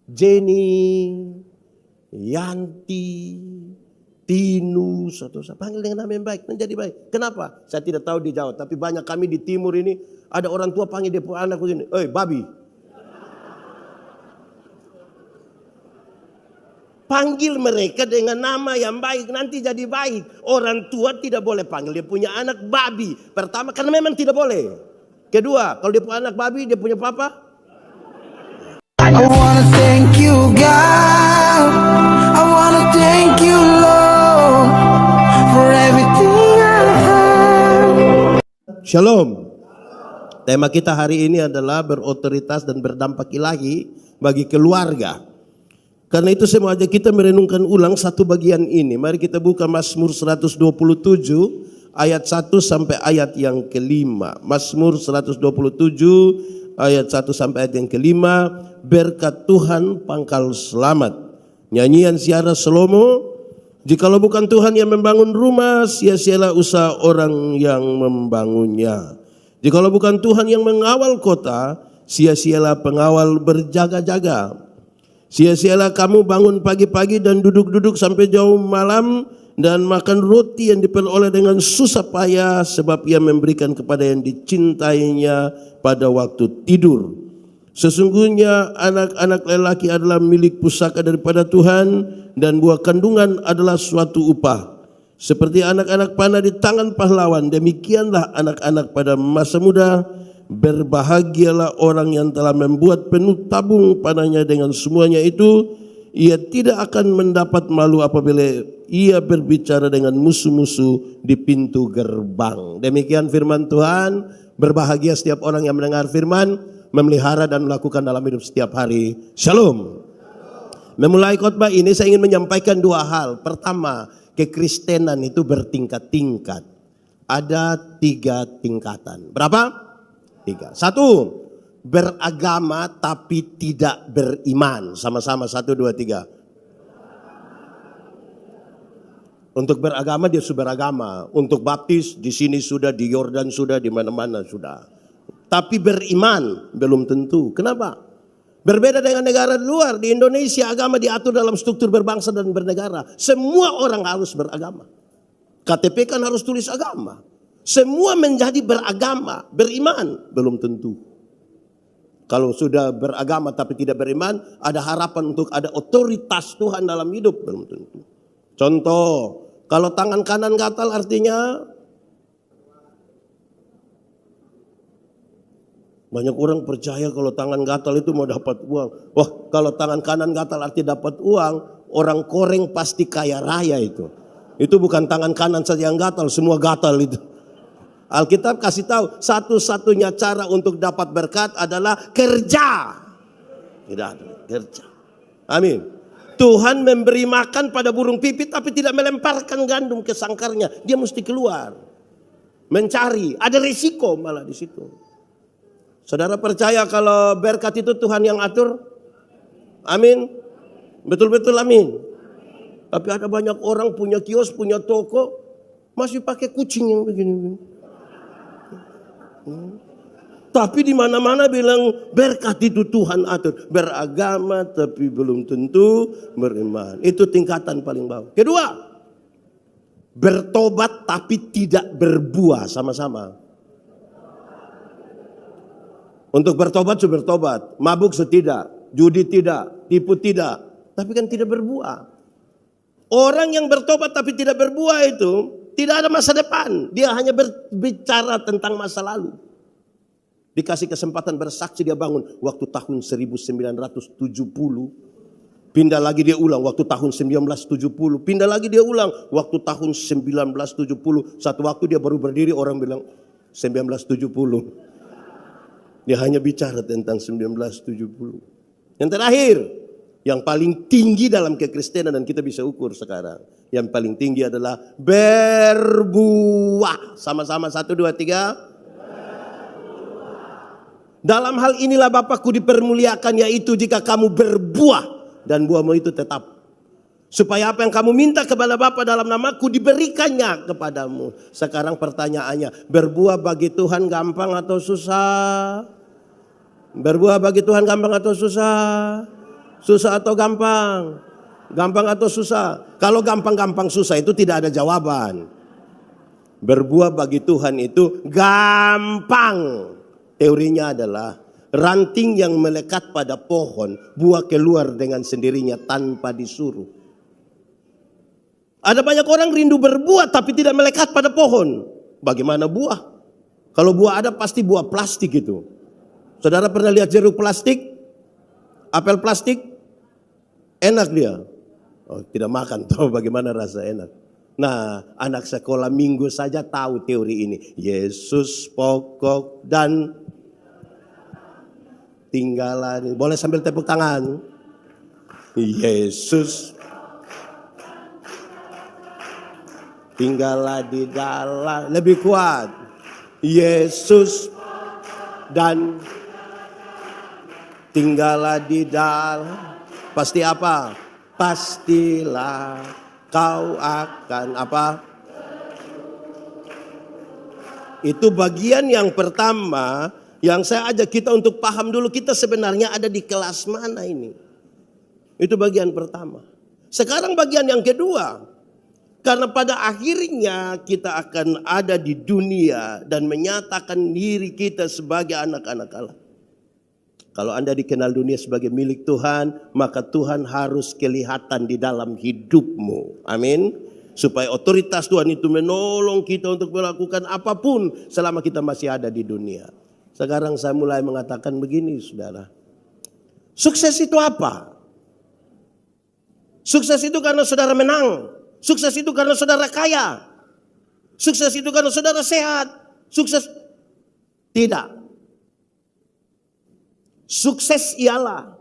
Jenny, Yanti, Tinus, atau saya panggil dengan nama yang baik, menjadi baik. Kenapa? Saya tidak tahu di Jawa, tapi banyak kami di timur ini, ada orang tua panggil dia anak begini, babi. Panggil mereka dengan nama yang baik, nanti jadi baik. Orang tua tidak boleh panggil dia punya anak babi. Pertama, karena memang tidak boleh. Kedua, kalau dia punya anak babi, dia punya papa. I wanna thank you, God. I wanna thank you, Lord, for everything I have. Shalom. Tema kita hari ini adalah berotoritas dan berdampak ilahi bagi keluarga. Karena itu saya mau ajak kita merenungkan ulang satu bagian ini. Mari kita buka Mazmur 127 ayat 1 sampai ayat yang kelima. Mazmur 127 ayat 1 sampai ayat yang kelima. Berkat Tuhan pangkal selamat. Nyanyian Ziarah Salomo. Jikalau bukan Tuhan yang membangun rumah, sia-sialah usaha orang yang membangunnya. Jikalau bukan Tuhan yang mengawal kota, sia-sialah pengawal berjaga-jaga. Sia-sialah kamu bangun pagi-pagi dan duduk-duduk sampai jauh malam dan makan roti yang diperoleh dengan susah payah sebab ia memberikan kepada yang dicintainya pada waktu tidur. Sesungguhnya anak-anak lelaki adalah milik pusaka daripada Tuhan dan buah kandungan adalah suatu upah. Seperti anak-anak panah di tangan pahlawan, demikianlah anak-anak pada masa muda. Berbahagialah orang yang telah membuat penuh tabung panahnya dengan semuanya itu. Ia tidak akan mendapat malu apabila ia berbicara dengan musuh-musuh di pintu gerbang. Demikian firman Tuhan. Berbahagia setiap orang yang mendengar firman, memelihara dan melakukan dalam hidup setiap hari. Shalom. Memulai khotbah ini saya ingin menyampaikan dua hal. Pertama, kekristenan itu bertingkat-tingkat. Ada 3 tingkatan. Berapa? 3. 1, beragama tapi tidak beriman. Sama-sama 1, 2, 3. Untuk beragama dia sudah beragama. Untuk baptis di sini sudah, di Yordan sudah, di mana-mana sudah. Tapi beriman belum tentu. Kenapa? Berbeda dengan negara luar. Di Indonesia agama diatur dalam struktur berbangsa dan bernegara. Semua orang harus beragama. KTP kan harus tulis agama. Semua menjadi beragama, beriman belum tentu. Kalau sudah beragama tapi tidak beriman, ada harapan untuk ada otoritas Tuhan dalam hidup belum tentu. Contoh, kalau tangan kanan gatal artinya banyak orang percaya kalau tangan gatal itu mau dapat uang. Wah, kalau tangan kanan gatal artinya dapat uang, orang Koreng pasti kaya raya itu. Itu bukan tangan kanan saja yang gatal, semua gatal itu. Alkitab kasih tahu satu-satunya cara untuk dapat berkat adalah kerja. Tidak ada kerja. Amin. Tuhan memberi makan pada burung pipit tapi tidak melemparkan gandum ke sangkarnya. Dia mesti keluar. Mencari. Ada risiko malah di situ. Saudara percaya kalau berkat itu Tuhan yang atur? Amin. Betul-betul amin. Tapi ada banyak orang punya kios, punya toko, masih pakai kucing yang begini. Tapi di mana-mana bilang berkat itu Tuhan atur. Beragama tapi belum tentu beriman. Itu tingkatan paling bawah. Kedua, bertobat tapi tidak berbuah. Sama-sama. Untuk bertobat sudah bertobat. Mabuk tidak. Judi tidak. Tipu tidak. Tapi kan tidak berbuah. Orang yang bertobat tapi tidak berbuah itu tidak ada masa depan. Dia hanya berbicara tentang masa lalu. Dikasih kesempatan bersaksi dia bangun. Waktu tahun 1970. Pindah lagi dia ulang. Waktu tahun 1970. Pindah lagi dia ulang. Waktu tahun 1970. Satu waktu dia baru berdiri orang bilang 1970. Dia hanya bicara tentang 1970. Yang terakhir. Yang paling tinggi dalam kekristenan dan kita bisa ukur sekarang. Yang paling tinggi adalah berbuah. Sama-sama 1, 2, 3. Dalam hal inilah Bapakku dipermuliakan, yaitu jika kamu berbuah dan buahmu itu tetap. Supaya apa yang kamu minta kepada Bapa dalam namaku diberikannya kepadamu. Sekarang pertanyaannya, berbuah bagi Tuhan gampang atau susah? Berbuah bagi Tuhan gampang atau susah? Susah atau gampang? Gampang atau susah? Kalau gampang-gampang susah itu tidak ada jawaban. Berbuah bagi Tuhan itu gampang. Teorinya adalah ranting yang melekat pada pohon, buah keluar dengan sendirinya tanpa disuruh. Ada banyak orang rindu berbuah tapi tidak melekat pada pohon. Bagaimana buah? Kalau buah ada pasti buah plastik itu. Saudara pernah lihat jeruk plastik? Apel plastik? Enak dia. Oh, tidak makan, tahu bagaimana rasa enak. Nah, anak sekolah minggu saja tahu teori ini. Yesus pokok dan tinggalan. Boleh sambil tepuk tangan. Yesus tinggallah di dalam. Lebih kuat. Yesus dan tinggallah di dalam. Pasti apa? Pastilah kau akan apa? Itu bagian yang pertama yang saya ajak kita untuk paham dulu kita sebenarnya ada di kelas mana ini. Itu bagian pertama. Sekarang bagian yang kedua. Karena pada akhirnya kita akan ada di dunia dan menyatakan diri kita sebagai anak-anak Allah. Kalau Anda dikenal dunia sebagai milik Tuhan, maka Tuhan harus kelihatan di dalam hidupmu. Amin. Supaya otoritas Tuhan itu menolong kita untuk melakukan apapun selama kita masih ada di dunia. Sekarang saya mulai mengatakan begini, saudara. Sukses itu apa? Sukses itu karena saudara menang. Sukses itu karena saudara kaya. Sukses itu karena saudara sehat. Sukses tidak. Sukses ialah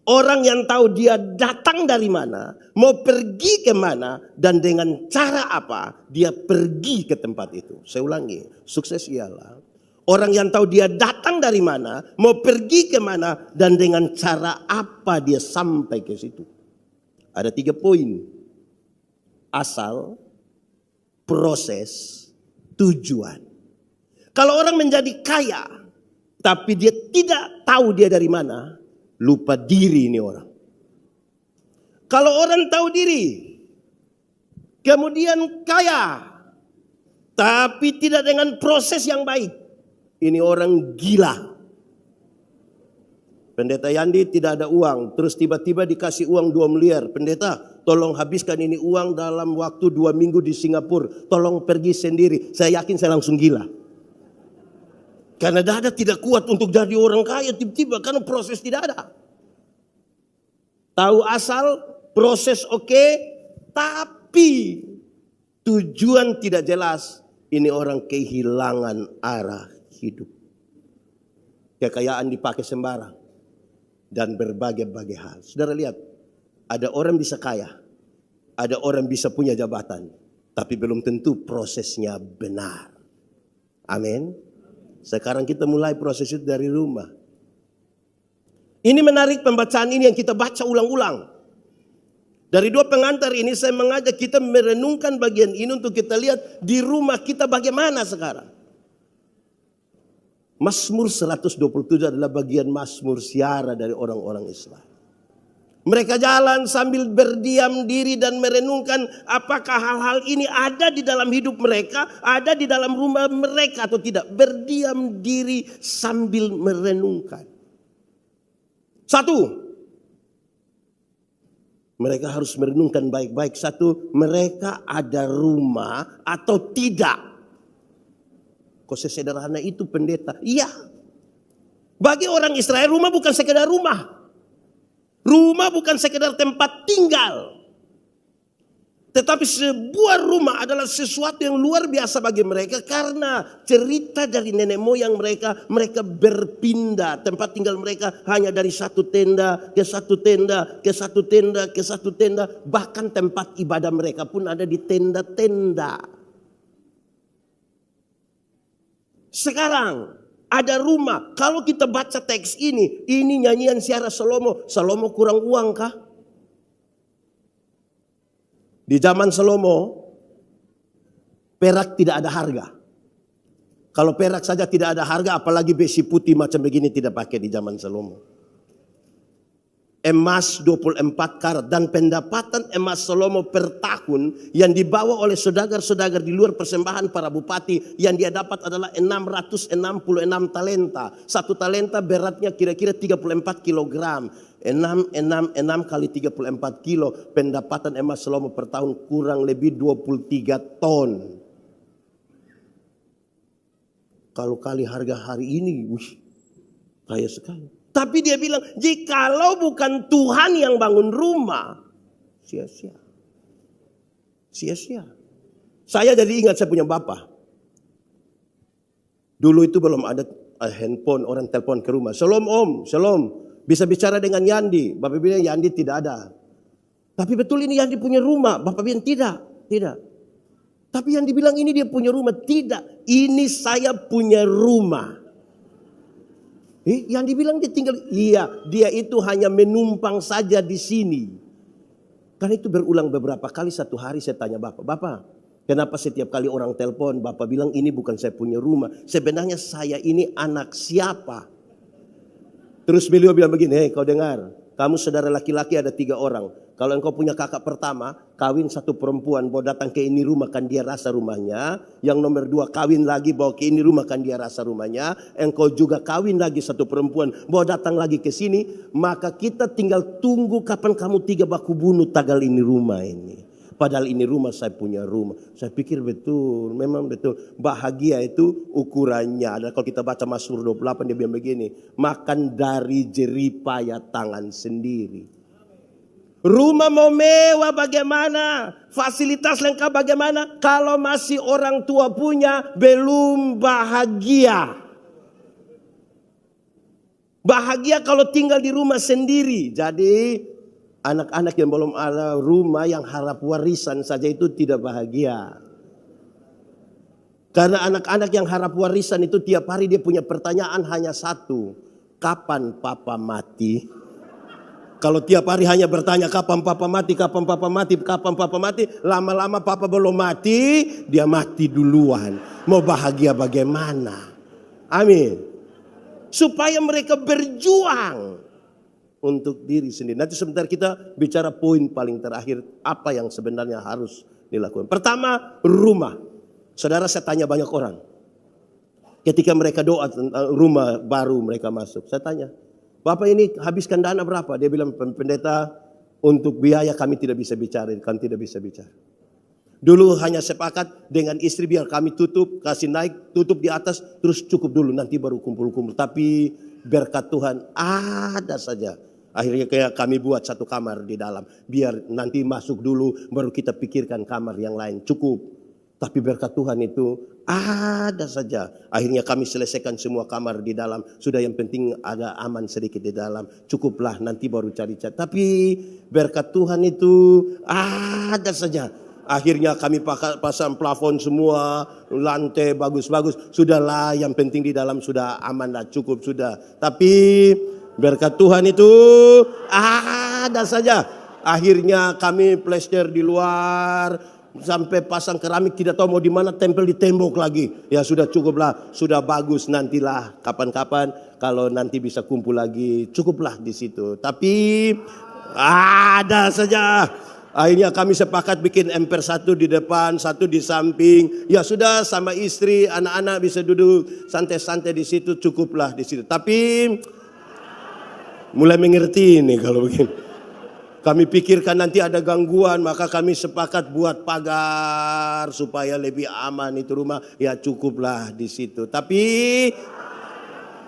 orang yang tahu dia datang dari mana, mau pergi kemana, dan dengan cara apa dia pergi ke tempat itu. Saya ulangi, sukses ialah orang yang tahu dia datang dari mana, mau pergi kemana, dan dengan cara apa dia sampai ke situ. Ada 3 poin. Asal, proses, tujuan. Kalau orang menjadi kaya, tapi dia tidak tahu dia dari mana, lupa diri ini orang. Kalau orang tahu diri, kemudian kaya, tapi tidak dengan proses yang baik, ini orang gila. Pendeta Yandi tidak ada uang, terus tiba-tiba dikasih uang 2 miliar. Pendeta, tolong habiskan ini uang dalam waktu 2 minggu di Singapura. Tolong pergi sendiri. Saya yakin saya langsung gila. Karena dada tidak kuat untuk jadi orang kaya tiba-tiba. Karena proses tidak ada. Tahu asal, proses oke, tapi tujuan tidak jelas. Ini orang kehilangan arah hidup. Kekayaan dipakai sembarang. Dan berbagai-bagai hal. Saudara lihat, ada orang bisa kaya, ada orang bisa punya jabatan, tapi belum tentu prosesnya benar. Amin. Sekarang kita mulai proses itu dari rumah. Ini menarik pembacaan ini yang kita baca ulang-ulang. Dari 2 pengantar ini saya mengajak kita merenungkan bagian ini untuk kita lihat di rumah kita bagaimana sekarang. Mazmur 127 adalah bagian Mazmur siara dari orang-orang Israel. Mereka jalan sambil berdiam diri dan merenungkan apakah hal-hal ini ada di dalam hidup mereka, ada di dalam rumah mereka atau tidak. Berdiam diri sambil merenungkan. 1, mereka harus merenungkan baik-baik. 1, mereka ada rumah atau tidak. Kok sesederhana itu pendeta? Iya. Bagi orang Israel rumah bukan sekedar rumah. Rumah bukan sekedar tempat tinggal. Tetapi sebuah rumah adalah sesuatu yang luar biasa bagi mereka. Karena cerita dari nenek moyang mereka. Mereka berpindah. Tempat tinggal mereka hanya dari satu tenda ke satu tenda. Ke satu tenda ke satu tenda. Bahkan tempat ibadah mereka pun ada di tenda-tenda. Sekarang ada rumah. Kalau kita baca teks ini nyanyian siara Salomo. Salomo kurang uang kah? Di zaman Salomo, perak tidak ada harga. Kalau perak saja tidak ada harga, apalagi besi putih macam begini tidak pakai di zaman Salomo. emas 24 karat. Dan pendapatan emas Salomo per tahun yang dibawa oleh saudagar-saudagar di luar persembahan para bupati yang dia dapat adalah 666 talenta. Satu talenta beratnya kira-kira 34 kilogram. 6 kali 34 kilo. Pendapatan emas Salomo per tahun kurang lebih 23 ton. Kalau kali harga hari ini, wih, kaya sekali. Tapi dia bilang, jikalau bukan Tuhan yang bangun rumah, sia-sia. Sia-sia. Saya jadi ingat saya punya bapak. Dulu itu belum ada handphone, orang telepon ke rumah. Shalom om, shalom. Bisa bicara dengan Yandi. Bapak bilang Yandi tidak ada. Tapi betul ini Yandi punya rumah. Bapak bilang tidak. Tapi yang dibilang ini dia punya rumah. Tidak, ini saya punya rumah. Yang dibilang dia tinggal, iya, dia itu hanya menumpang saja di sini. Karena itu berulang beberapa kali. Satu hari saya tanya Bapak, kenapa setiap kali orang telepon, Bapak bilang ini bukan saya punya rumah. Sebenarnya saya ini anak siapa? Terus beliau bilang begini, kau dengar, kamu saudara laki-laki ada 3 orang. Kalau engkau punya kakak pertama, kawin satu perempuan, bawa datang ke ini rumah kan dia rasa rumahnya. Yang nomor 2 kawin lagi, bawa ke ini rumah kan dia rasa rumahnya. Engkau juga kawin lagi satu perempuan, bawa datang lagi ke sini. Maka kita tinggal tunggu kapan kamu 3 baku bunuh tagal ini rumah ini. Padahal ini rumah saya punya rumah. Saya pikir betul, memang betul. Bahagia itu ukurannya. Dan kalau kita baca Mazmur 28 dia bilang begini. Makan dari jeripaya tangan sendiri. Rumah mau mewah bagaimana? Fasilitas lengkap bagaimana? Kalau masih orang tua punya, belum bahagia. Bahagia kalau tinggal di rumah sendiri. Jadi anak-anak yang belum ada rumah yang harap warisan saja itu tidak bahagia. Karena anak-anak yang harap warisan itu tiap hari dia punya pertanyaan hanya satu. Kapan papa mati? Kalau tiap hari hanya bertanya kapan papa mati, kapan papa mati, kapan papa mati. Lama-lama papa belum mati, dia mati duluan. Mau bahagia bagaimana? Amin. Supaya mereka berjuang untuk diri sendiri. Nanti sebentar kita bicara poin paling terakhir. Apa yang sebenarnya harus dilakukan. Pertama, rumah. Saudara, saya tanya banyak orang. Ketika mereka doa tentang rumah baru mereka masuk. Saya tanya, Bapak ini habiskan dana berapa? Dia bilang, pendeta, untuk biaya kami tidak bisa bicara. Kami tidak bisa bicara. Dulu hanya sepakat dengan istri biar kami tutup, kasih naik, tutup di atas, terus cukup dulu. Nanti baru kumpul-kumpul. Tapi berkat Tuhan ada saja. Akhirnya kayak kami buat satu kamar di dalam. Biar nanti masuk dulu, baru kita pikirkan kamar yang lain. Cukup. Tapi berkat Tuhan itu ada saja. Akhirnya kami selesaikan semua kamar di dalam. Sudah yang penting agak aman sedikit di dalam. Cukuplah nanti baru cari-cari. Tapi berkat Tuhan itu ada saja. Akhirnya kami pasang plafon semua. Lantai bagus-bagus. Sudahlah yang penting di dalam sudah aman lah. Cukup sudah. Tapi berkat Tuhan itu ada saja. Akhirnya kami plester di luar. Sampai pasang keramik tidak tahu mau di mana, tempel di tembok lagi. Ya sudah cukuplah, sudah bagus, nantilah kapan-kapan kalau nanti bisa kumpul lagi, cukuplah di situ. Tapi ada saja. Akhirnya kami sepakat bikin emper satu di depan, satu di samping. Ya sudah sama istri, anak-anak bisa duduk santai-santai di situ, cukuplah di situ. Tapi mulai mengerti ini kalau begini. Kami pikirkan nanti ada gangguan, maka kami sepakat buat pagar supaya lebih aman itu rumah. Ya cukuplah di situ. Tapi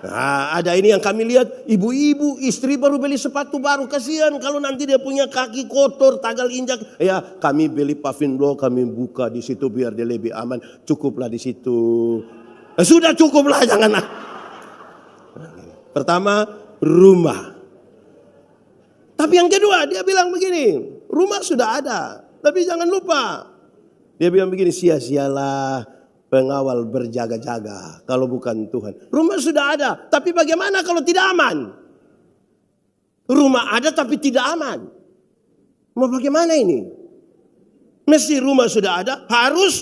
ada ini yang kami lihat, ibu-ibu istri baru beli sepatu baru, kasihan kalau nanti dia punya kaki kotor, tagal injak. Ya kami beli paving block, kami buka di situ biar dia lebih aman. Cukuplah di situ. Sudah cukuplah, jangan. Pertama, rumah. Tapi yang kedua dia bilang begini, rumah sudah ada, tapi jangan lupa. Dia bilang begini, sia-sialah pengawal berjaga-jaga kalau bukan Tuhan. Rumah sudah ada, tapi bagaimana kalau tidak aman? Rumah ada tapi tidak aman. Mau bagaimana ini? Mesti rumah sudah ada, harus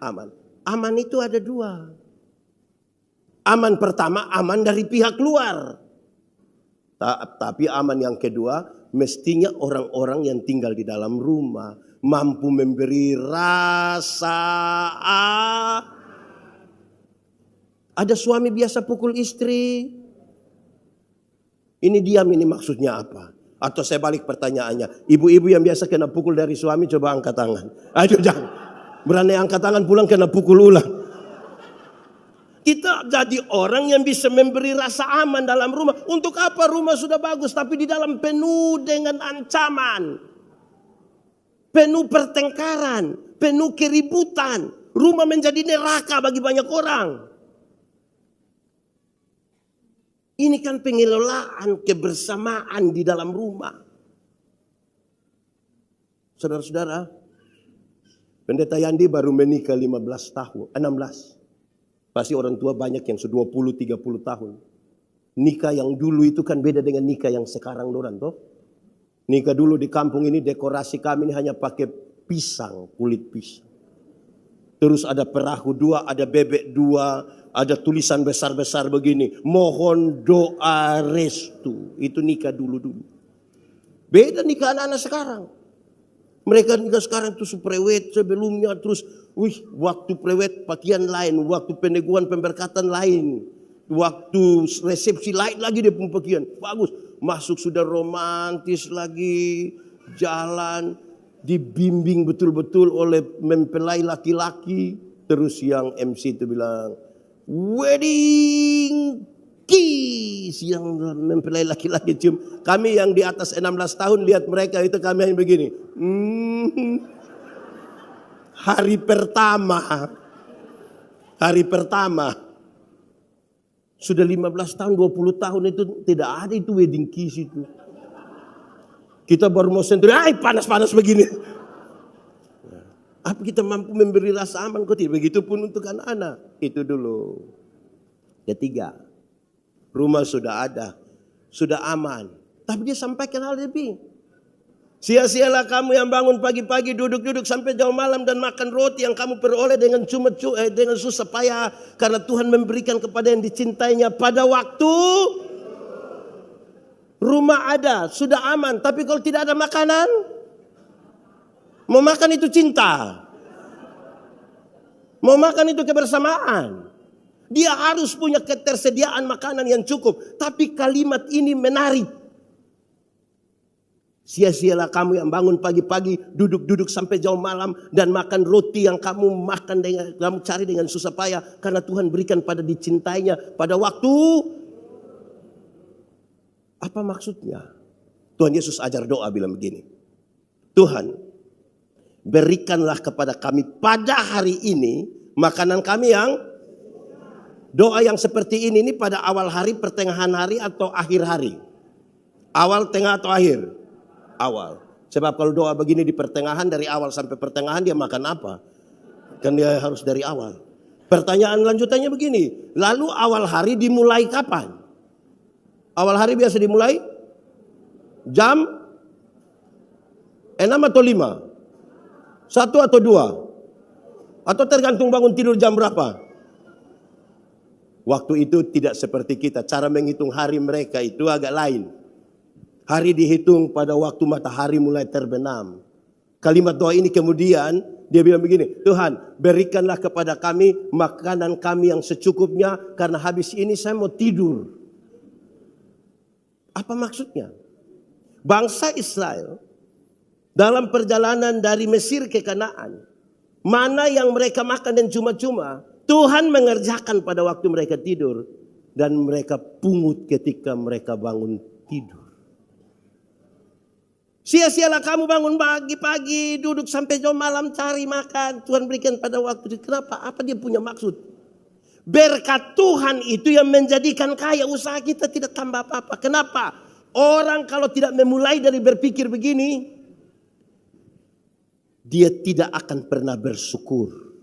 aman. Aman itu ada 2. Aman pertama, aman dari pihak luar. Tapi aman yang kedua, mestinya orang-orang yang tinggal di dalam rumah mampu memberi rasa. Ada suami biasa pukul istri. Ini diam, ini maksudnya apa? Atau saya balik pertanyaannya, ibu-ibu yang biasa kena pukul dari suami coba angkat tangan. Ayo jangan. Berani angkat tangan pulang kena pukul ulang. Kita jadi orang yang bisa memberi rasa aman dalam rumah. Untuk apa rumah sudah bagus tapi di dalam penuh dengan ancaman. Penuh pertengkaran, penuh keributan. Rumah menjadi neraka bagi banyak orang. Ini kan pengelolaan kebersamaan di dalam rumah. Saudara-saudara, Pendeta Yandi baru menikah 16 tahun. Pasti orang tua banyak yang sudah 20-30 tahun. Nikah yang dulu itu kan beda dengan nikah yang sekarang Doran toh. Nikah dulu di kampung ini dekorasi kami ini hanya pakai pisang, kulit pisang. Terus ada perahu 2, ada bebek 2, ada tulisan besar-besar begini. Mohon doa restu. Itu nikah dulu-dulu. Beda nikah anak-anak sekarang. Mereka nikah sekarang itu prewed sebelumnya. Terus waktu prewed pakaian lain. Waktu peneguhan pemberkatan lain. Waktu resepsi lain lagi dia pun pakaian. Bagus. Masuk sudah romantis lagi. Jalan. Dibimbing betul-betul oleh mempelai laki-laki. Terus yang MC itu bilang, wedding kiss. Yang mempelai laki-laki cium. Kami yang di atas 16 tahun lihat mereka itu kami hanya begini. Hari pertama. Sudah 15 tahun, 20 tahun itu tidak ada itu wedding kiss itu. Kita baru mau sentuh, panas-panas begini. Apa kita mampu memberi rasa aman? Kok tidak? Begitupun untuk anak-anak. Itu dulu. Ketiga, rumah sudah ada, sudah aman. Tapi dia sampaikan hal lebih. Sia-sialah kamu yang bangun pagi-pagi duduk-duduk sampai jauh malam dan makan roti yang kamu peroleh dengan dengan susah payah. Karena Tuhan memberikan kepada yang dicintainya pada waktu. Rumah ada, sudah aman. Tapi kalau tidak ada makanan, mau makan itu cinta. Mau makan itu kebersamaan. Dia harus punya ketersediaan makanan yang cukup. Tapi kalimat ini menarik. Sia-sialah kamu yang bangun pagi-pagi, duduk-duduk sampai jauh malam dan makan roti yang kamu makan dengan kamu cari dengan susah payah karena Tuhan berikan pada dicintainya pada waktu. Apa maksudnya? Tuhan Yesus ajar doa bilang begini. Tuhan, berikanlah kepada kami pada hari ini makanan kami yang doa yang seperti ini pada awal hari, pertengahan hari atau akhir hari? Awal, tengah atau akhir? Awal. Sebab kalau doa begini di pertengahan, dari awal sampai pertengahan dia makan apa? Kan dia harus dari awal. Pertanyaan lanjutannya begini. Lalu awal hari dimulai kapan? Awal hari biasa dimulai jam 6 atau 5? 1 atau 2? Atau tergantung bangun tidur jam berapa? Waktu itu tidak seperti kita. Cara menghitung hari mereka itu agak lain. Hari dihitung pada waktu matahari mulai terbenam. Kalimat doa ini kemudian dia bilang begini. Tuhan, berikanlah kepada kami makanan kami yang secukupnya. Karena habis ini saya mau tidur. Apa maksudnya? Bangsa Israel dalam perjalanan dari Mesir ke Kanaan, mana yang mereka makan dan cuma-cuma, Tuhan mengerjakan pada waktu mereka tidur dan mereka pungut ketika mereka bangun tidur. Sia-sialah kamu bangun pagi-pagi, duduk sampai jam malam cari makan, Tuhan berikan pada waktu itu. Kenapa? Apa dia punya maksud? Berkat Tuhan itu yang menjadikan kaya, usaha kita tidak tambah apa-apa. Kenapa? Orang kalau tidak memulai dari berpikir begini, dia tidak akan pernah bersyukur.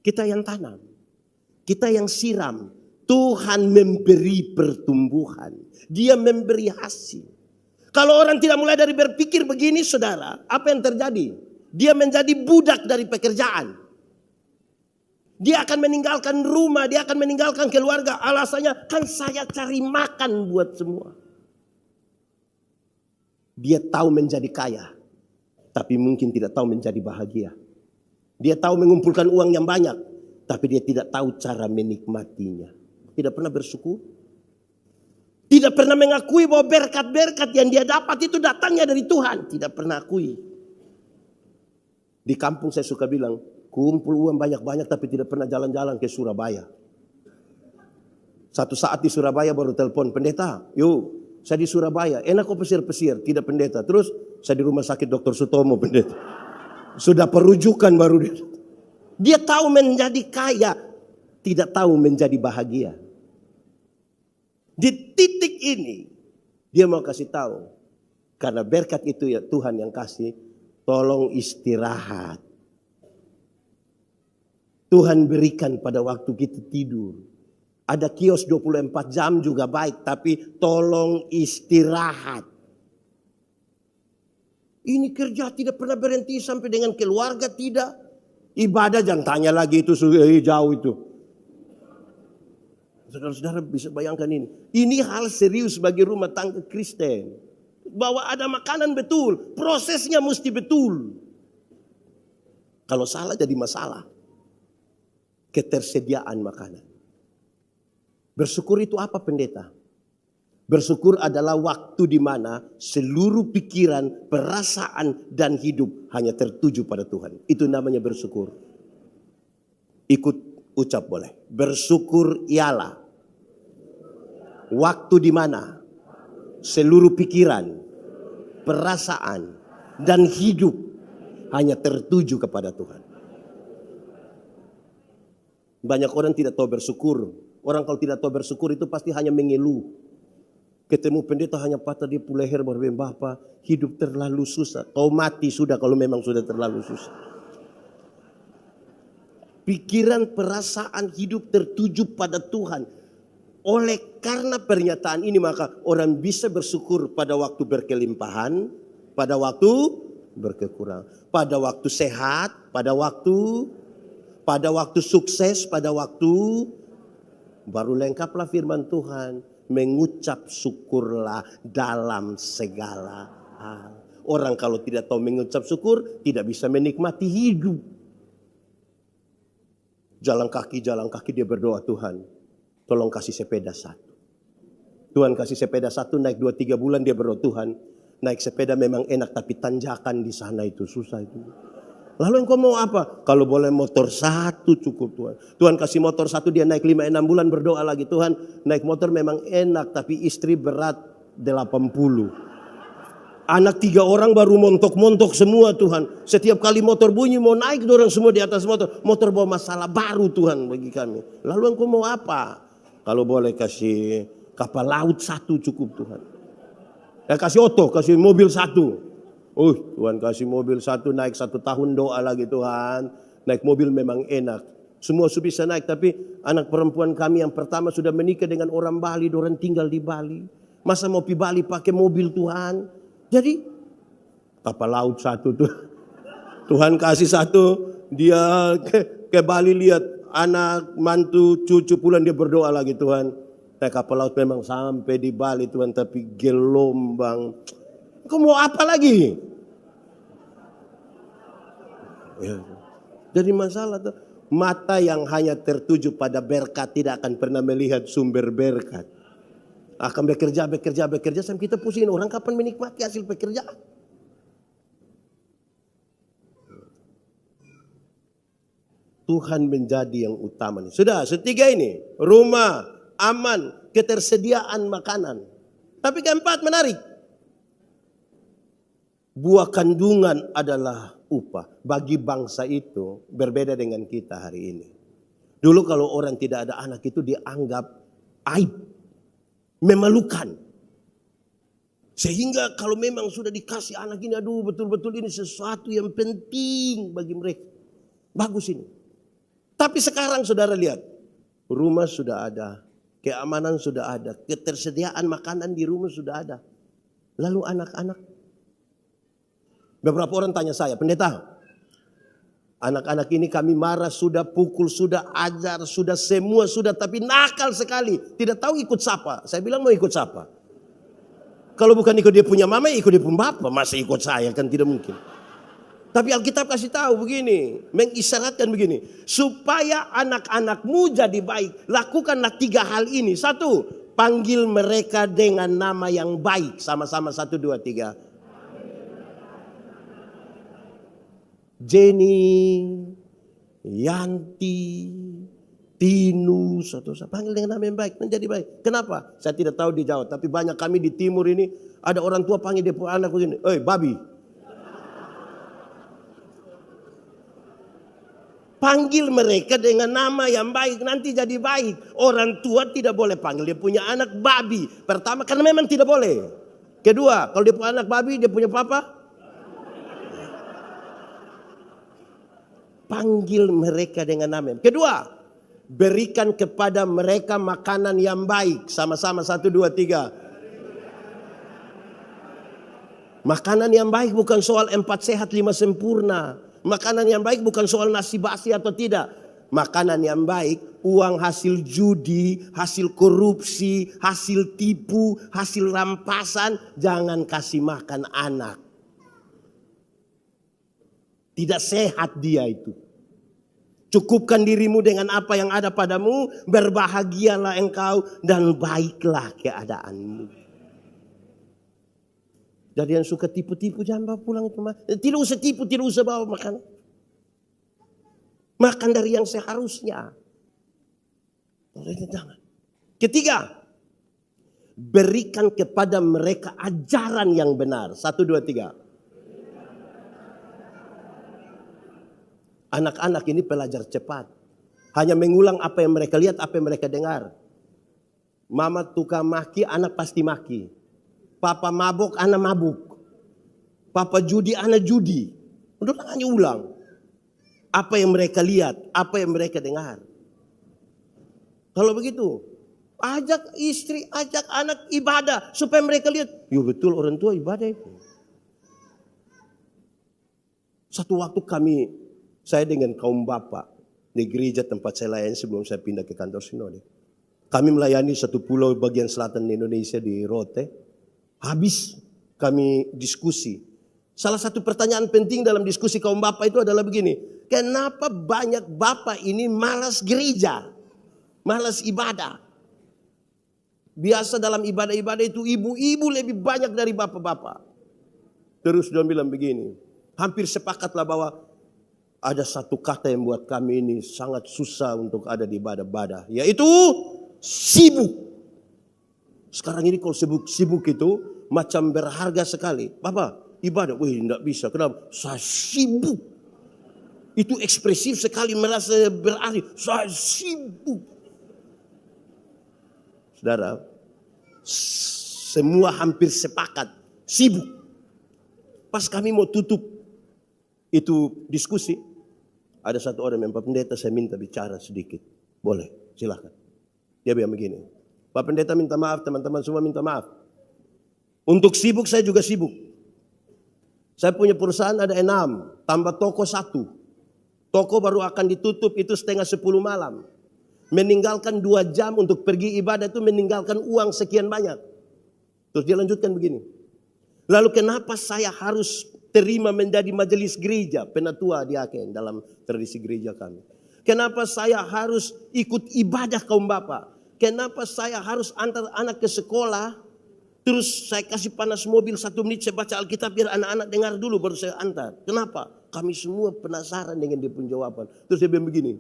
Kita yang tanam, kita yang siram, Tuhan memberi pertumbuhan, dia memberi hasil. Kalau orang tidak mulai dari berpikir begini, saudara, apa yang terjadi? Dia menjadi budak dari pekerjaan. Dia akan meninggalkan rumah, dia akan meninggalkan keluarga. Alasannya kan saya cari makan buat semua. Dia tahu menjadi kaya, tapi mungkin tidak tahu menjadi bahagia. Dia tahu mengumpulkan uang yang banyak, tapi dia tidak tahu cara menikmatinya. Tidak pernah bersyukur. Tidak pernah mengakui bahwa berkat-berkat yang dia dapat itu datangnya dari Tuhan. Tidak pernah akui. Di kampung saya suka bilang, kumpul uang banyak-banyak tapi tidak pernah jalan-jalan ke Surabaya. Satu saat di Surabaya baru telepon, pendeta, yuk saya di Surabaya, enak kok pesir-pesir, tidak pendeta. Terus saya di rumah sakit Dr. Sutomo, pendeta. Sudah perujukan baru dia. Dia tahu menjadi kaya, tidak tahu menjadi bahagia. Di titik ini, dia mau kasih tahu, karena berkat itu ya Tuhan yang kasih, tolong istirahat. Tuhan berikan pada waktu kita tidur. Ada kios 24 jam juga baik, tapi tolong istirahat. Ini kerja tidak pernah berhenti sampai dengan keluarga tidak. Ibadah jangan tanya lagi itu jauh itu. Saudara-saudara bisa bayangkan ini. Ini hal serius bagi rumah tangga Kristen. Bahwa ada makanan betul, prosesnya mesti betul. Kalau salah jadi masalah. Ketersediaan makanan. Bersyukur itu apa pendeta? Bersyukur adalah waktu di mana seluruh pikiran, perasaan dan hidup hanya tertuju pada Tuhan. Itu namanya bersyukur. Ikut ucap boleh. Bersyukur ialah waktu di mana seluruh pikiran, perasaan dan hidup hanya tertuju kepada Tuhan. Banyak orang tidak tahu bersyukur. Orang kalau tidak tahu bersyukur itu pasti hanya mengeluh. Ketemu pendeta hanya patah di leher berbilang, Bapak hidup terlalu susah. Kau mati sudah kalau memang sudah terlalu susah. Pikiran, perasaan, hidup tertuju pada Tuhan. Oleh karena pernyataan ini maka orang bisa bersyukur pada waktu berkelimpahan, pada waktu berkekurangan, pada waktu sehat, pada waktu sukses, pada waktu baru lengkaplah firman Tuhan. Mengucap syukurlah dalam segala hal. Orang kalau tidak tahu mengucap syukur, tidak bisa menikmati hidup. Jalan kaki dia berdoa, Tuhan tolong kasih sepeda satu. Tuhan kasih sepeda satu, naik 2-3 bulan dia berdoa, Tuhan naik sepeda memang enak tapi tanjakan di sana itu susah itu. Lalu engkau mau apa? Kalau boleh motor satu cukup Tuhan. Tuhan kasih motor satu, dia naik 5-6 bulan berdoa lagi. Tuhan naik motor memang enak tapi istri berat 80. Anak 3 orang baru montok-montok semua Tuhan. Setiap kali motor bunyi mau naik dorang semua di atas motor. Motor bawa masalah baru Tuhan bagi kami. Lalu engkau mau apa? Kalau boleh kasih kapal laut satu cukup Tuhan. Ya kasih oto, kasih mobil satu. Tuhan kasih mobil satu, naik 1 tahun doa lagi Tuhan. Naik mobil memang enak. Semua sudah bisa naik, tapi anak perempuan kami yang pertama sudah menikah dengan orang Bali, orang tinggal di Bali. Masa mau pergi Bali pakai mobil Tuhan? Jadi kapal laut satu tuh. Tuhan kasih satu, dia ke Bali lihat anak, mantu, cucu pulang dia berdoa lagi Tuhan. Naik kapal laut memang sampai di Bali Tuhan, tapi gelombang. Kau mau apa lagi? Ya. Jadi masalah tuh, mata yang hanya tertuju pada berkat tidak akan pernah melihat sumber berkat. Akan bekerja sampai kita pusing. Orang kapan menikmati hasil pekerjaan? Tuhan menjadi yang utama. Sudah, ketiga ini. Rumah, aman, ketersediaan makanan. Tapi keempat menarik. Buah kandungan adalah upah. Bagi bangsa itu berbeda dengan kita hari ini. Dulu kalau orang tidak ada anak itu dianggap aib. Memalukan. Sehingga kalau memang sudah dikasih anak ini, aduh betul-betul ini sesuatu yang penting bagi mereka. Bagus ini. Tapi sekarang saudara lihat. Rumah sudah ada. Keamanan sudah ada. Ketersediaan makanan di rumah sudah ada. Lalu anak-anak. Beberapa orang tanya saya, pendeta, Anak-anak ini kami marah, sudah pukul, sudah ajar, sudah semua, sudah. Tapi nakal sekali. Tidak tahu ikut siapa. Saya bilang mau ikut siapa. Kalau bukan ikut dia punya mama, ikut dia punya bapak. Masa ikut saya, kan tidak mungkin. Tapi Alkitab kasih tahu begini. Mengisyaratkan begini. Supaya anak-anakmu jadi baik. Lakukanlah 3 hal ini. 1, panggil mereka dengan nama yang baik. Sama-sama 1, 2, 3. Jenny, Yanti, Tinus, atau saya panggil dengan nama yang baik, menjadi baik. Kenapa? Saya tidak tahu di Jawa, tapi banyak kami di timur ini, ada orang tua panggil dia anak begini, babi. Panggil mereka dengan nama yang baik, nanti jadi baik. Orang tua tidak boleh panggil dia punya anak babi. Pertama, karena memang tidak boleh. Kedua, kalau dia punya anak babi, dia punya papa, panggil mereka dengan nama. Kedua, berikan kepada mereka makanan yang baik. Sama-sama 1, 2, 3. Makanan yang baik bukan soal 4 sehat 5 sempurna. Makanan yang baik bukan soal nasi basi atau tidak. Makanan yang baik, uang hasil judi, hasil korupsi, hasil tipu, hasil rampasan, jangan kasih makan anak. Tidak sehat dia itu. Cukupkan dirimu dengan apa yang ada padamu. Berbahagialah engkau dan baiklah keadaanmu. Jadi yang suka tipu-tipu jangan bawa pulang itu. Tidak usah tipu, tidak usah bawa makan. Makan dari yang seharusnya. Jangan. Ketiga, berikan kepada mereka ajaran yang benar. 1, 2, 3. Anak-anak ini pelajar cepat. Hanya mengulang apa yang mereka lihat, apa yang mereka dengar. Mama tukang maki, anak pasti maki. Papa mabuk, anak mabuk. Papa judi, anak judi. Udah hanya ulang. Apa yang mereka lihat, apa yang mereka dengar. Kalau begitu, ajak istri, ajak anak ibadah. Supaya mereka lihat, ya betul orang tua ibadah itu. Satu waktu saya dengan kaum bapak di gereja tempat saya layani sebelum saya pindah ke kantor sinode. Kami melayani satu pulau bagian selatan Indonesia di Rote. Habis kami diskusi. Salah satu pertanyaan penting dalam diskusi kaum bapak itu adalah begini. Kenapa banyak bapak ini malas gereja? Malas ibadah? Biasa dalam ibadah-ibadah itu ibu-ibu lebih banyak dari bapak-bapak. Terus dia bilang begini. Hampir sepakatlah bahwa ada satu kata yang buat kami ini sangat susah untuk ada di ibadah-ibadah. Yaitu sibuk. Sekarang ini kalau sibuk itu macam berharga sekali. Bapak, ibadah, wih tidak bisa. Kenapa? Saya sibuk. Itu ekspresif sekali merasa berarti. Saya sibuk. Saudara, semua hampir sepakat. Sibuk. Pas kami mau tutup itu diskusi. Ada satu orang yang Pak Pendeta saya minta bicara sedikit. Boleh, silakan. Dia bilang begini. Pak Pendeta minta maaf, teman-teman semua minta maaf. Untuk sibuk saya juga sibuk. Saya punya perusahaan ada 6, tambah toko 1. Toko baru akan ditutup itu 9:30 malam. Meninggalkan 2 jam untuk pergi ibadah itu meninggalkan uang sekian banyak. Terus dia lanjutkan begini. Lalu kenapa saya harus terima menjadi majelis gereja, penatua diaken dalam tradisi gereja kami. Kenapa saya harus ikut ibadah kaum bapak? Kenapa saya harus antar anak ke sekolah? Terus saya kasih panas mobil 1 menit saya baca Alkitab biar anak-anak dengar dulu baru saya antar. Kenapa? Kami semua penasaran dengan dia pun jawaban. Terus dia bilang begini.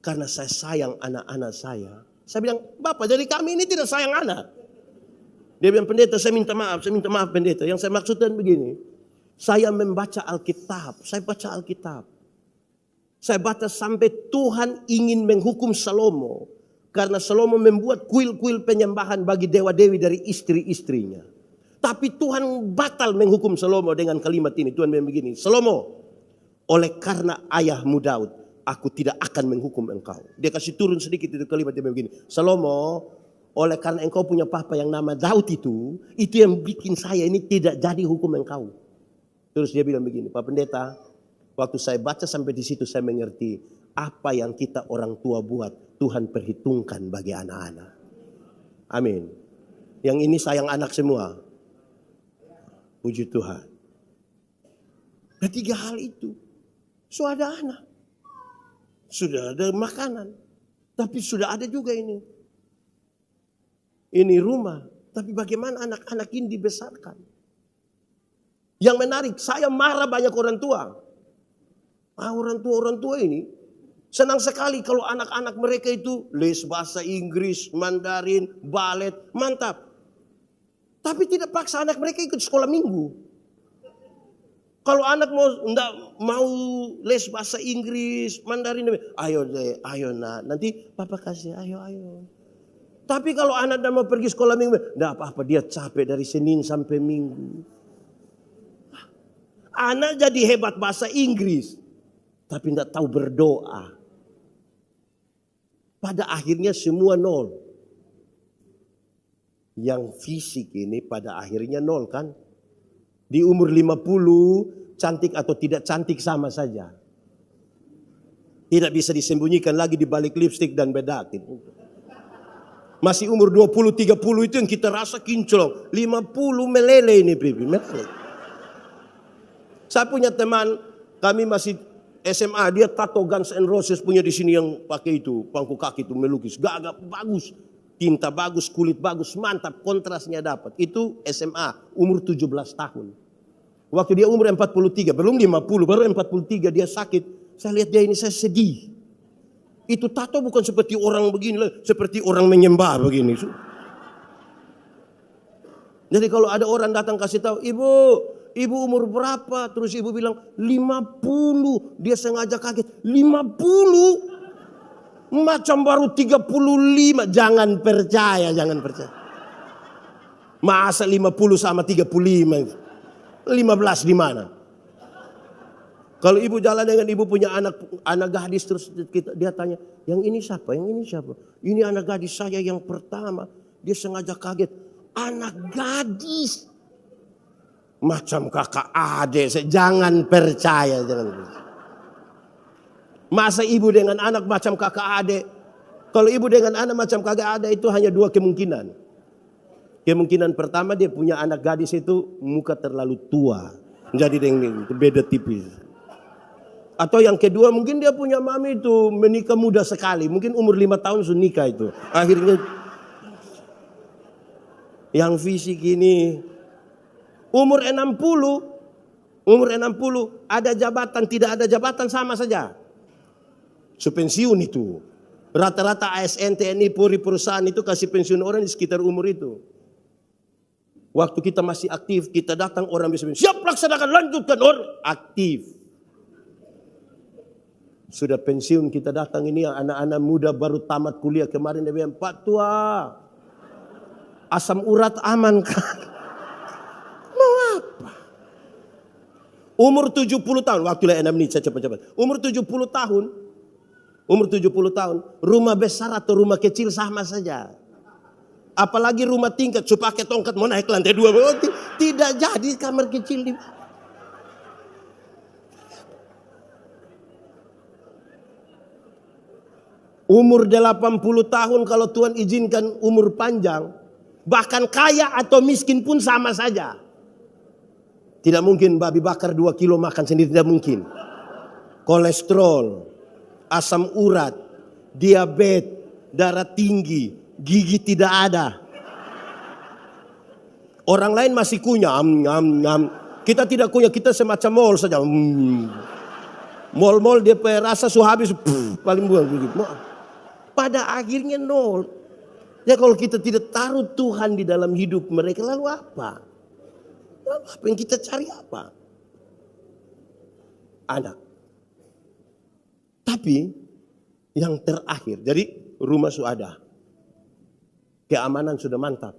Karena saya sayang anak-anak saya. Saya bilang, Bapak jadi kami ini tidak sayang anak. Dia bilang, pendeta saya minta maaf pendeta. Yang saya maksudkan begini. Saya membaca Alkitab, saya baca Alkitab. Saya baca sampai Tuhan ingin menghukum Salomo. Karena Salomo membuat kuil-kuil penyembahan bagi dewa-dewi dari istri-istrinya. Tapi Tuhan batal menghukum Salomo dengan kalimat ini. Tuhan bilang begini, Salomo, oleh karena ayahmu Daud, aku tidak akan menghukum engkau. Dia kasih turun sedikit itu kalimat, dia bilang begini, Salomo, oleh karena engkau punya papa yang nama Daud itu yang bikin saya ini tidak jadi hukum engkau. Terus dia bilang begini, Pak Pendeta, Waktu saya baca sampai di situ saya mengerti apa yang kita orang tua buat Tuhan perhitungkan bagi anak-anak. Amin. Yang ini sayang anak semua. Puji Tuhan. Ketiga hal itu. Sudah ada anak. Sudah ada makanan. Tapi sudah ada juga ini. Ini rumah. Tapi bagaimana anak-anak ini dibesarkan? Yang menarik, saya marah banyak orang tua. Orang tua ini senang sekali kalau anak-anak mereka itu les bahasa Inggris, Mandarin, balet, mantap. Tapi tidak paksa anak mereka ikut sekolah minggu. Kalau anak mau les bahasa Inggris, Mandarin, ayo deh, ayo nak, nanti papa kasih, ayo. Tapi kalau anak mau pergi sekolah minggu, enggak apa-apa, dia capek dari Senin sampai Minggu. Anak jadi hebat bahasa Inggris, tapi enggak tahu berdoa. Pada akhirnya semua nol. Yang fisik ini pada akhirnya nol kan. Di umur 50 cantik atau tidak cantik sama saja. Tidak bisa disembunyikan lagi di balik lipstik dan bedak. Masih umur 20-30 itu yang kita rasa kinclong. 50 meleleh ini pipi. Saya punya teman, kami masih SMA, dia tato Guns N' Roses punya di sini yang pakai itu, pangku kaki itu melukis. Gagap bagus. Tinta bagus, kulit bagus, mantap, kontrasnya dapat. Itu SMA, umur 17 tahun. Waktu dia umur 43, belum 50, baru 43 dia sakit. Saya lihat dia ini, saya sedih. Itu tato bukan seperti orang begini, seperti orang menyembah begini. Jadi kalau ada orang datang kasih tahu, ibu umur berapa? Terus ibu bilang 50. Dia sengaja kaget, 50? Macam baru 35. Jangan percaya. Masa 50 sama 35? 15 di mana? Kalau ibu jalan dengan ibu punya anak gadis, terus dia tanya, yang ini siapa? Yang ini siapa? Ini anak gadis saya yang pertama. Dia sengaja kaget. Anak gadis. Macam kakak adik. Jangan percaya. Masa ibu dengan anak macam kakak adik? Kalau ibu dengan anak macam kakak adik itu hanya dua kemungkinan. Kemungkinan pertama dia punya anak gadis itu muka terlalu tua. Jadi beda tipis. Atau yang kedua mungkin dia punya mami itu menikah muda sekali. Mungkin umur 5 tahun sudah nikah itu. Akhirnya yang fisik ini umur 60 ada jabatan tidak ada jabatan sama saja. Pensiun itu. Rata-rata ASN, TNI, Polri, perusahaan itu kasih pensiun orang di sekitar umur itu. Waktu kita masih aktif, kita datang orang bisa bilang, siap laksanakan, lanjutkan orang aktif. Sudah pensiun kita datang ini yang anak-anak muda baru tamat kuliah kemarin dia bilang, Pak Tua, asam urat aman kan? Mau apa? Umur 70 tahun, waktulah 6 menit saya cepat-cepat. Umur 70 tahun, rumah besar atau rumah kecil sama saja. Apalagi rumah tingkat, supaya pakai tongkat mau naik lantai 2. Tidak jadi kamar kecil. Umur 80 tahun kalau Tuhan izinkan umur panjang, bahkan kaya atau miskin pun sama saja. Tidak mungkin babi bakar 2 kilo makan sendiri, tidak mungkin. Kolesterol, asam urat, diabetes, darah tinggi, gigi tidak ada. Orang lain masih kunyah, kita tidak kunyah, kita semacam mall saja. Mall dia rasa sudah habis, paling buang gigi. Pada akhirnya nol. Ya kalau kita tidak taruh Tuhan di dalam hidup mereka, lalu apa? Lalu apa yang kita cari apa? Anak. Tapi yang terakhir, jadi rumah sudah ada. Keamanan sudah mantap.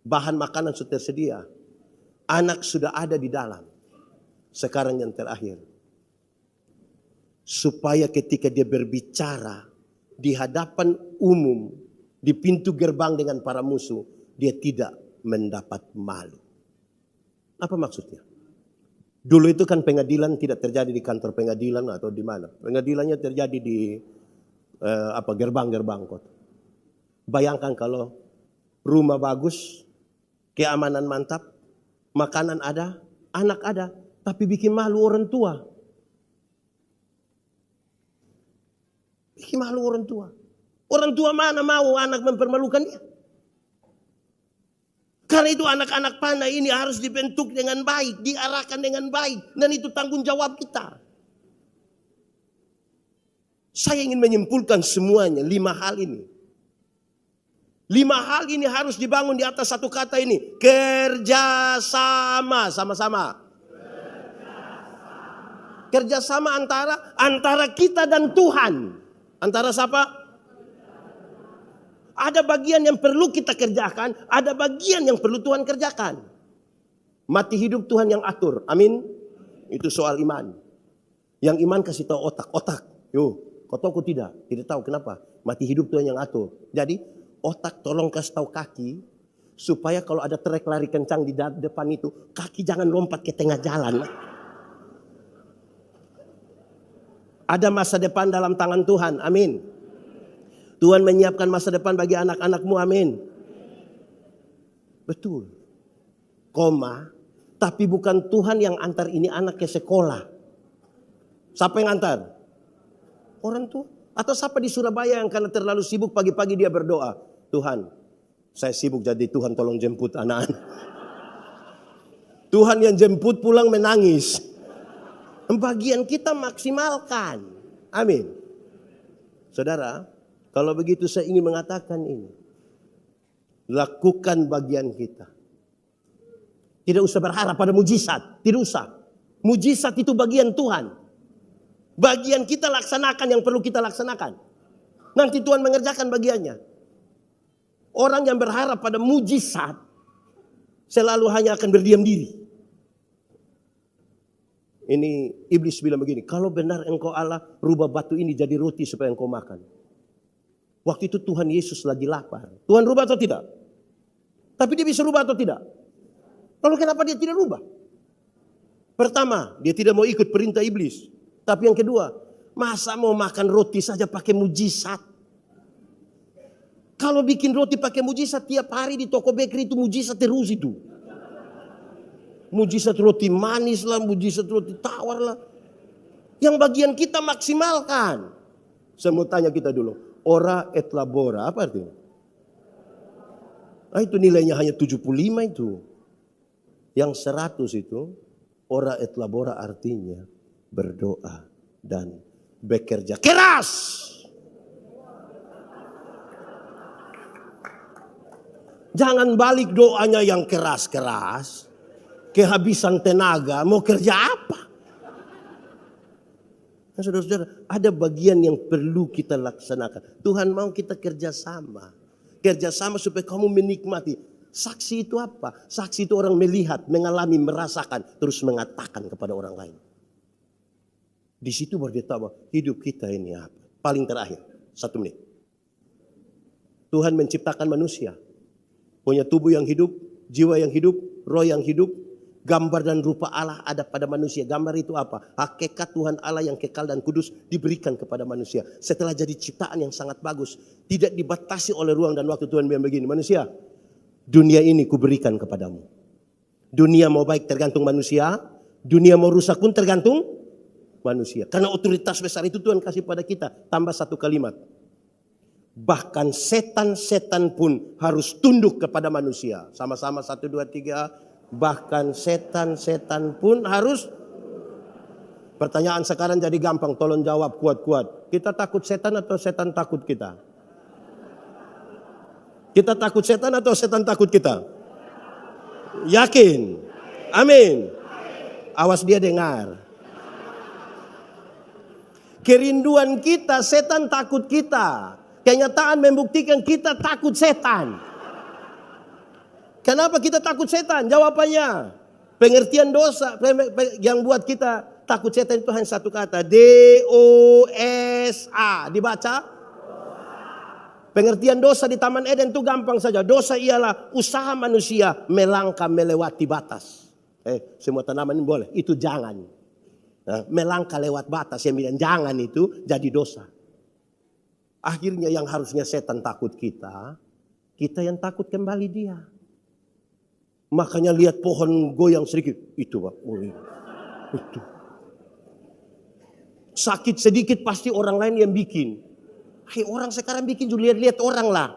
Bahan makanan sudah tersedia. Anak sudah ada di dalam. Sekarang yang terakhir. Supaya ketika dia berbicara di hadapan umum, di pintu gerbang dengan para musuh, dia tidak mendapat malu. Apa maksudnya? Dulu itu kan pengadilan tidak terjadi di kantor pengadilan atau di mana. Pengadilannya terjadi di gerbang-gerbang kota. Bayangkan kalau rumah bagus, keamanan mantap, makanan ada, anak ada, tapi bikin malu orang tua. Bikin malu orang tua. Orang tua mana mau anak mempermalukan dia? Karena itu anak-anak panah ini harus dibentuk dengan baik, diarahkan dengan baik. Dan itu tanggung jawab kita. Saya ingin menyimpulkan semuanya, 5 hal ini. 5 hal ini harus dibangun di atas satu kata ini. Kerjasama, sama-sama. Kerjasama antara kita dan Tuhan. Antara siapa? Ada bagian yang perlu kita kerjakan, ada bagian yang perlu Tuhan kerjakan. Mati hidup Tuhan yang atur, amin. Itu soal iman. Yang iman kasih tahu otak. Yo, kau tahu tidak tahu kenapa. Mati hidup Tuhan yang atur. Jadi otak tolong kasih tahu kaki, supaya kalau ada trek lari kencang di depan itu, kaki jangan lompat ke tengah jalan. Ada masa depan dalam tangan Tuhan, amin. Tuhan menyiapkan masa depan bagi anak-anakmu, amin. Betul. Tapi bukan Tuhan yang antar ini anak ke sekolah. Siapa yang antar? Orang tua. Atau siapa di Surabaya yang karena terlalu sibuk pagi-pagi dia berdoa. Tuhan, saya sibuk jadi Tuhan tolong jemput anak-anak. Tuhan yang jemput pulang menangis. Bagian kita maksimalkan. Amin. Saudara, kalau begitu saya ingin mengatakan ini. Lakukan bagian kita. Tidak usah berharap pada mujizat. Tidak usah. Mujizat itu bagian Tuhan. Bagian kita laksanakan yang perlu kita laksanakan. Nanti Tuhan mengerjakan bagiannya. Orang yang berharap pada mujizat selalu hanya akan berdiam diri. Ini iblis bilang begini, kalau benar engkau Allah, rubah batu ini jadi roti supaya engkau makan. Waktu itu Tuhan Yesus lagi lapar. Tuhan rubah atau tidak? Tapi dia bisa rubah atau tidak? Lalu kenapa dia tidak rubah? Pertama, dia tidak mau ikut perintah iblis. Tapi yang kedua, masa mau makan roti saja pakai mujizat? Kalau bikin roti pakai mujizat tiap hari di toko bakery itu mujizat terus itu. Mujizat roti manis lah, mujizat roti tawar lah. Yang bagian kita maksimalkan. Saya mau tanya kita dulu. Ora et labora, apa artinya? Itu nilainya hanya 75 itu. Yang 100 itu, ora et labora artinya berdoa dan bekerja keras. Jangan balik doanya yang keras-keras. Kehabisan tenaga, mau kerja apa? Nah, saudara-saudara, ada bagian yang perlu kita laksanakan. Tuhan mau kita kerjasama. Kerjasama supaya kamu menikmati. Saksi itu apa? Saksi itu orang melihat, mengalami, merasakan. Terus mengatakan kepada orang lain. Di situ baru dia tahu hidup kita ini apa. Paling terakhir, 1 menit. Tuhan menciptakan manusia. Punya tubuh yang hidup, jiwa yang hidup, roh yang hidup. Gambar dan rupa Allah ada pada manusia. Gambar itu apa? Hakikat Tuhan Allah yang kekal dan kudus diberikan kepada manusia. Setelah jadi ciptaan yang sangat bagus. Tidak dibatasi oleh ruang dan waktu. Tuhan bilang begini, manusia, dunia ini kuberikan kepadamu. Dunia mau baik tergantung manusia. Dunia mau rusak pun tergantung manusia. Karena otoritas besar itu Tuhan kasih pada kita. Tambah 1 kalimat. Bahkan setan-setan pun harus tunduk kepada manusia. Sama-sama 1, 2, 3. Bahkan setan-setan pun harus. Pertanyaan sekarang jadi gampang, tolong jawab kuat-kuat. Kita takut setan atau setan takut kita? Kita takut setan atau setan takut kita? Yakin? Amin. Awas dia dengar. Kerinduan kita, setan takut kita. Kenyataan membuktikan kita takut setan. Kenapa kita takut setan? Jawabannya, pengertian dosa yang buat kita takut setan itu hanya satu kata. D-O-S-A. Dibaca? Pengertian dosa di Taman Eden itu gampang saja. Dosa ialah usaha manusia melangkah melewati batas. Semua tanaman ini boleh, itu jangan. Nah, melangkah lewat batas yang bilang jangan itu jadi dosa. Akhirnya yang harusnya setan takut kita yang takut kembali dia. Makanya lihat pohon goyang sedikit, itu Pak. Itu. Sakit sedikit pasti orang lain yang bikin. Orang sekarang bikin juga lihat orang lah.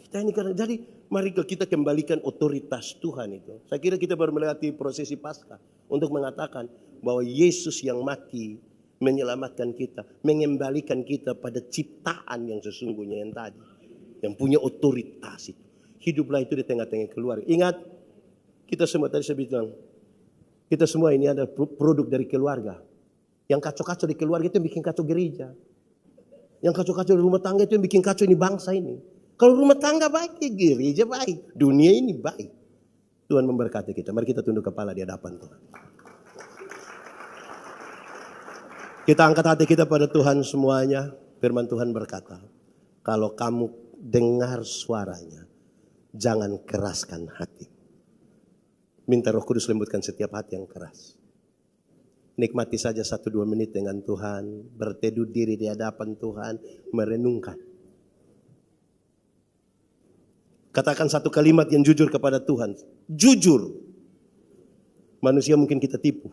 Kita ini karena jadi mari kita kembalikan otoritas Tuhan itu. Saya kira kita baru melewati prosesi Paskah untuk mengatakan bahwa Yesus yang mati menyelamatkan kita, mengembalikan kita pada ciptaan yang sesungguhnya yang tadi, yang punya otoritas itu. Hiduplah itu di tengah-tengah keluarga. Ingat, kita semua tadi saya bilang, kita semua ini ada produk dari keluarga. Yang kacau-kacau di keluarga itu yang bikin kacau gereja. Yang kacau-kacau di rumah tangga itu yang bikin kacau ini bangsa ini. Kalau rumah tangga baik, gereja baik, dunia ini baik. Tuhan memberkati kita. Mari kita tunduk kepala di hadapan Tuhan. Kita angkat hati kita pada Tuhan semuanya. Firman Tuhan berkata, kalau kamu dengar suaranya, jangan keraskan hati. Minta Roh Kudus lembutkan setiap hati yang keras. Nikmati saja 1-2 menit dengan Tuhan. Berteduh diri di hadapan Tuhan. Merenungkan. Katakan satu kalimat yang jujur kepada Tuhan. Jujur. Manusia mungkin kita tipu.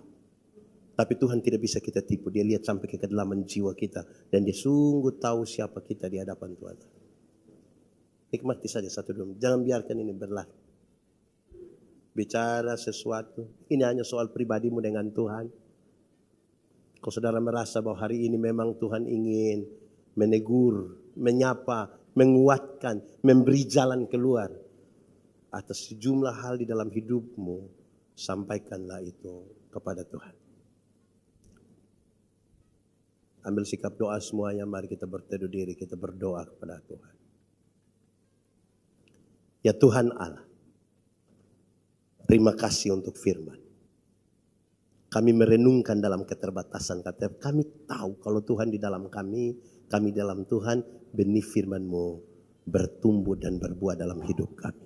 Tapi Tuhan tidak bisa kita tipu. Dia lihat sampai ke kedalaman jiwa kita. Dan dia sungguh tahu siapa kita di hadapan Tuhan. Nikmati saja 1-2 menit. Jangan biarkan ini berlalu. Bicara sesuatu. Ini hanya soal pribadimu dengan Tuhan. Kalau saudara merasa bahwa hari ini memang Tuhan ingin menegur, menyapa, menguatkan, memberi jalan keluar atas sejumlah hal di dalam hidupmu, sampaikanlah itu kepada Tuhan. Ambil sikap doa semuanya, mari kita berteduh diri, kita berdoa kepada Tuhan. Ya Tuhan Allah, terima kasih untuk firman. Kami merenungkan dalam keterbatasan kata. Kami tahu kalau Tuhan di dalam kami dalam Tuhan, benih firman-Mu bertumbuh dan berbuah dalam hidup kami.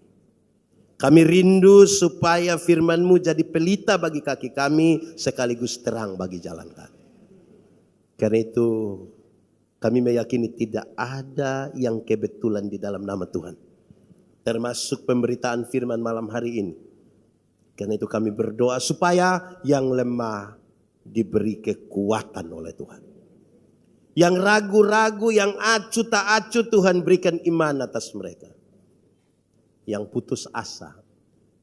Kami rindu supaya firman-Mu jadi pelita bagi kaki kami, sekaligus terang bagi jalan kami. Karena itu kami meyakini tidak ada yang kebetulan di dalam nama Tuhan. Termasuk pemberitaan firman malam hari ini. Karena itu kami berdoa supaya yang lemah diberi kekuatan oleh Tuhan. Yang ragu-ragu, yang acuh tak acuh, Tuhan berikan iman atas mereka. Yang putus asa,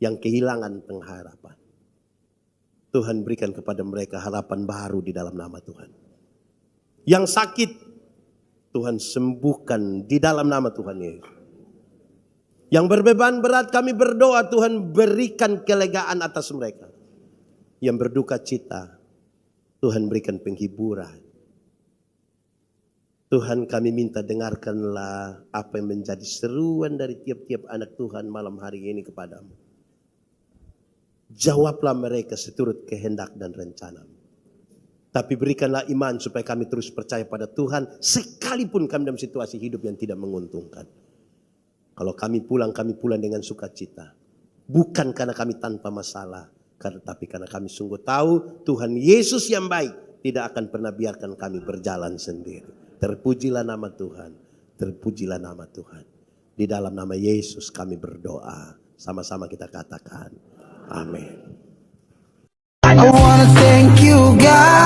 yang kehilangan pengharapan, Tuhan berikan kepada mereka harapan baru di dalam nama Tuhan. Yang sakit, Tuhan sembuhkan di dalam nama Tuhan Yesus. Yang berbeban berat kami berdoa Tuhan berikan kelegaan atas mereka. Yang berduka cita Tuhan berikan penghiburan. Tuhan kami minta dengarkanlah apa yang menjadi seruan dari tiap-tiap anak Tuhan malam hari ini kepadamu. Jawablah mereka seturut kehendak dan rencanamu. Tapi berikanlah iman supaya kami terus percaya pada Tuhan sekalipun kami dalam situasi hidup yang tidak menguntungkan. Kalau kami pulang dengan sukacita. Bukan karena kami tanpa masalah. Tapi karena kami sungguh tahu Tuhan Yesus yang baik tidak akan pernah biarkan kami berjalan sendiri. Terpujilah nama Tuhan. Terpujilah nama Tuhan. Di dalam nama Yesus kami berdoa. Sama-sama kita katakan. Amin. I wanna thank you, God.